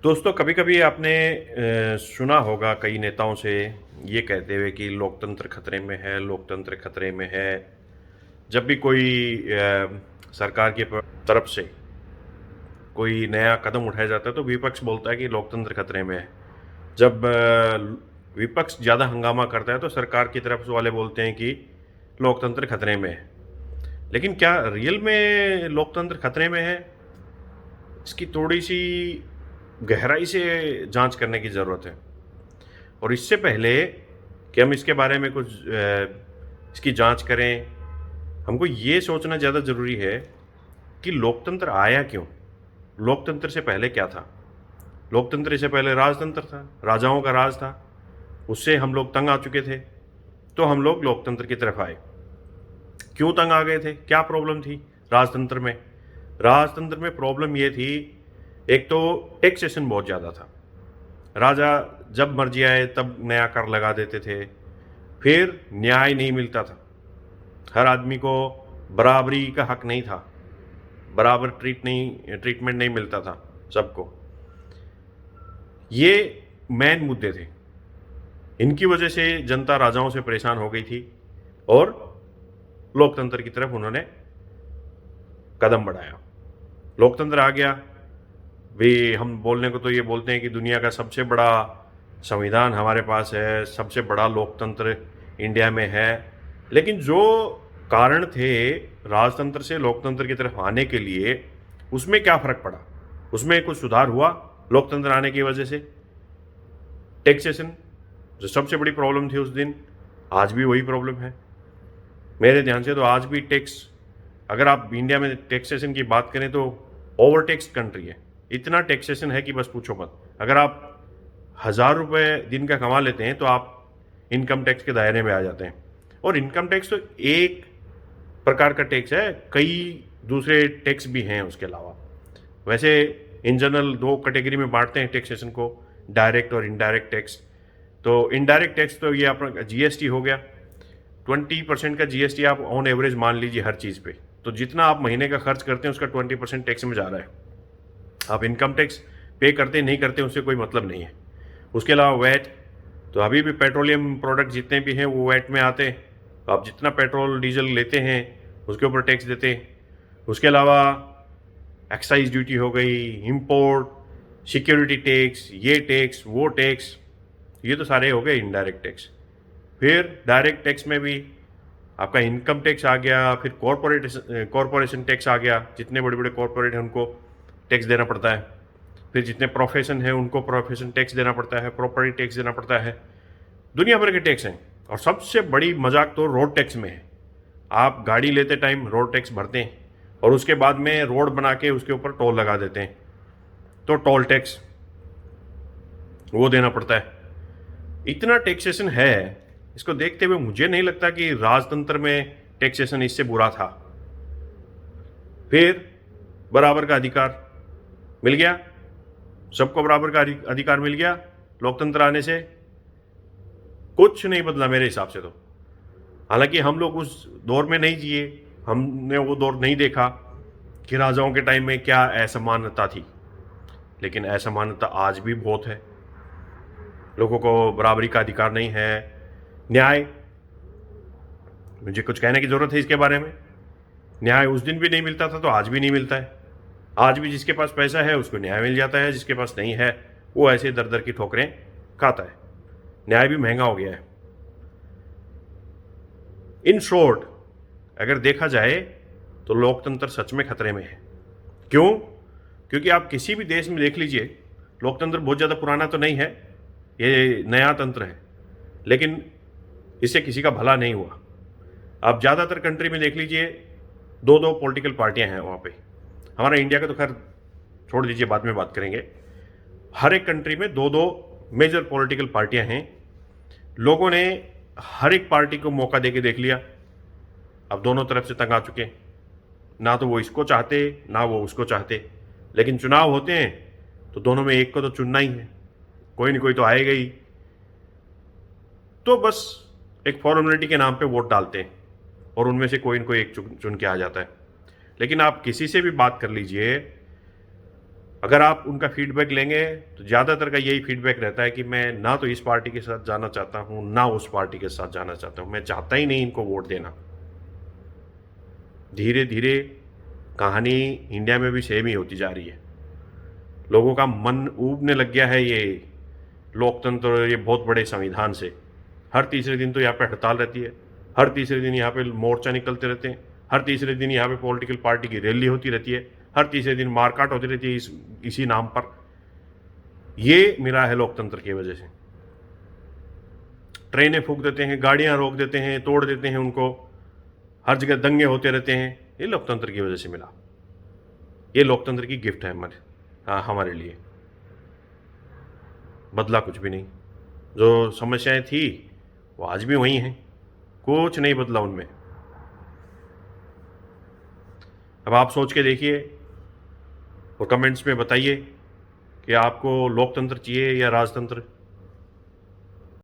दोस्तों कभी कभी आपने सुना होगा कई नेताओं से ये कहते हुए कि लोकतंत्र खतरे में है, लोकतंत्र खतरे में है। जब भी कोई सरकार की तरफ से कोई नया कदम उठाया जाता है तो विपक्ष बोलता है कि लोकतंत्र खतरे में है। जब विपक्ष ज़्यादा हंगामा करता है तो सरकार की तरफ वाले बोलते हैं कि लोकतंत्र खतरे में है। लेकिन क्या रियल में लोकतंत्र खतरे में है? इसकी थोड़ी सी गहराई से जांच करने की ज़रूरत है। और इससे पहले कि हम इसके बारे में कुछ इसकी जांच करें, हमको ये सोचना ज़्यादा ज़रूरी है कि लोकतंत्र आया क्यों? लोकतंत्र से पहले क्या था? लोकतंत्र से पहले राजतंत्र था, राजाओं का राज था। उससे हम लोग तंग आ चुके थे, तो हम लोग लोकतंत्र की तरफ आए। क्यों तंग आ गए थे? क्या प्रॉब्लम थी राजतंत्र में? राजतंत्र में प्रॉब्लम ये थी, एक तो टैक्सेशन बहुत ज़्यादा था। राजा जब मर्जी आए तब नया कर लगा देते थे। फिर न्याय नहीं मिलता था, हर आदमी को बराबरी का हक नहीं था, बराबर ट्रीटमेंट नहीं मिलता था सबको। ये मेन मुद्दे थे। इनकी वजह से जनता राजाओं से परेशान हो गई थी और लोकतंत्र की तरफ उन्होंने कदम बढ़ाया। लोकतंत्र आ गया। वे हम बोलने को तो ये बोलते हैं कि दुनिया का सबसे बड़ा संविधान हमारे पास है, सबसे बड़ा लोकतंत्र इंडिया में है। लेकिन जो कारण थे राजतंत्र से लोकतंत्र की तरफ आने के लिए, उसमें क्या फ़र्क पड़ा? उसमें कुछ सुधार हुआ लोकतंत्र आने की वजह से? टैक्सेशन जो सबसे बड़ी प्रॉब्लम थी उस दिन, आज भी वही प्रॉब्लम है मेरे ध्यान से। तो आज भी टैक्स, अगर आप इंडिया में टैक्सेशन की बात करें तो ओवर टैक्स कंट्री है। इतना टैक्सेशन है कि बस पूछो मत। अगर आप 1,000 रुपये दिन का कमा लेते हैं तो आप इनकम टैक्स के दायरे में आ जाते हैं। और इनकम टैक्स तो एक प्रकार का टैक्स है, कई दूसरे टैक्स भी हैं उसके अलावा। वैसे इन जनरल दो कैटेगरी में बांटते हैं टैक्सेशन को, डायरेक्ट और इनडायरेक्ट टैक्स। तो इनडायरेक्ट टैक्स तो ये अपना जीएसटी हो गया। 20% का जीएसटी आप ऑन एवरेज मान लीजिए हर चीज़ पे। तो जितना आप महीने का खर्च करते हैं उसका 20% टैक्स में जा रहा है। आप इनकम टैक्स पे करते नहीं करते उससे कोई मतलब नहीं है। उसके अलावा वैट, तो अभी भी पेट्रोलियम प्रोडक्ट जितने भी हैं वो वैट में आते हैं। तो आप जितना पेट्रोल डीजल लेते हैं उसके ऊपर टैक्स देते हैं। उसके अलावा एक्साइज ड्यूटी हो गई, इंपोर्ट, सिक्योरिटी टैक्स, ये टैक्स वो टैक्स, ये तो सारे हो गए इनडायरेक्ट टैक्स। फिर डायरेक्ट टैक्स में भी आपका इनकम टैक्स आ गया, फिर कॉरपोरेशन टैक्स आ गया। जितने बड़े बड़े कॉरपोरेट हैं उनको टैक्स देना पड़ता है। फिर जितने प्रोफेशन है उनको प्रोफेशन टैक्स देना पड़ता है, प्रॉपर्टी टैक्स देना पड़ता है। दुनिया भर के टैक्स हैं। और सबसे बड़ी मजाक तो रोड टैक्स में है। आप गाड़ी लेते टाइम रोड टैक्स भरते हैं और उसके बाद में रोड बना के उसके ऊपर टोल लगा देते हैं, तो टोल टैक्स वो देना पड़ता है। इतना टैक्सेशन है, इसको देखते हुए मुझे नहीं लगता कि राजतंत्र में टैक्सेशन इससे बुरा था। फिर बराबर का अधिकार मिल गया, सबको बराबर का अधिकार मिल गया। लोकतंत्र आने से कुछ नहीं बदला मेरे हिसाब से तो। हालांकि हम लोग उस दौर में नहीं जिए, हमने वो दौर नहीं देखा कि राजाओं के टाइम में क्या असमानता थी। लेकिन असमानता आज भी बहुत है। लोगों को बराबरी का अधिकार नहीं है। न्याय, मुझे कुछ कहने की ज़रूरत है इसके बारे में। न्याय उस दिन भी नहीं मिलता था तो आज भी नहीं मिलता है। आज भी जिसके पास पैसा है उसको न्याय मिल जाता है, जिसके पास नहीं है वो ऐसे दर दर की ठोकरें खाता है। न्याय भी महंगा हो गया है। इन शॉर्ट, अगर देखा जाए तो लोकतंत्र सच में खतरे में है। क्यों? क्योंकि आप किसी भी देश में देख लीजिए, लोकतंत्र बहुत ज़्यादा पुराना तो नहीं है, ये नया तंत्र है, लेकिन इससे किसी का भला नहीं हुआ। आप ज़्यादातर कंट्री में देख लीजिए, दो दो पॉलिटिकल पार्टियां हैं वहाँ पे। हमारा इंडिया का तो खैर छोड़ दीजिए, बाद में बात करेंगे। हर एक कंट्री में दो दो मेजर पॉलिटिकल पार्टियां हैं। लोगों ने हर एक पार्टी को मौका देके देख लिया, अब दोनों तरफ से तंग आ चुके हैं। ना तो वो इसको चाहते ना वो उसको चाहते। लेकिन चुनाव होते हैं तो दोनों में एक को तो चुनना ही है, कोई ना कोई तो आएगा ही। तो बस एक फॉर्मेलिटी के नाम पे वोट डालते हैं और उनमें से कोई न कोई एक चुन के आ जाता है। लेकिन आप किसी से भी बात कर लीजिए, अगर आप उनका फीडबैक लेंगे तो ज़्यादातर का यही फीडबैक रहता है कि मैं ना तो इस पार्टी के साथ जाना चाहता हूँ, ना उस पार्टी के साथ जाना चाहता हूँ, मैं चाहता ही नहीं इनको वोट देना। धीरे धीरे कहानी इंडिया में भी सेम ही होती जा रही है। लोगों का मन ऊबने लग गया है ये लोकतंत्र, ये बहुत बड़े संविधान से। हर तीसरे दिन तो यहाँ पे हड़ताल रहती है, हर तीसरे दिन यहाँ पे मोर्चा निकलते रहते हैं, हर तीसरे दिन यहाँ पे पॉलिटिकल पार्टी की रैली होती रहती है, हर तीसरे दिन मारकाट होती रहती है इसी नाम पर। ये मिला है लोकतंत्र की वजह से। ट्रेनें फूंक देते हैं, गाड़ियां रोक देते हैं, तोड़ देते हैं उनको, हर जगह दंगे होते रहते हैं, ये लोकतंत्र की वजह से मिला। ये लोकतंत्र की गिफ्ट है हमारे लिए। बदला कुछ भी नहीं। जो समस्याएं थी वो आज भी वही हैं, कुछ नहीं बदला उनमें। अब आप सोच के देखिए और कमेंट्स में बताइए कि आपको लोकतंत्र चाहिए या राजतंत्र।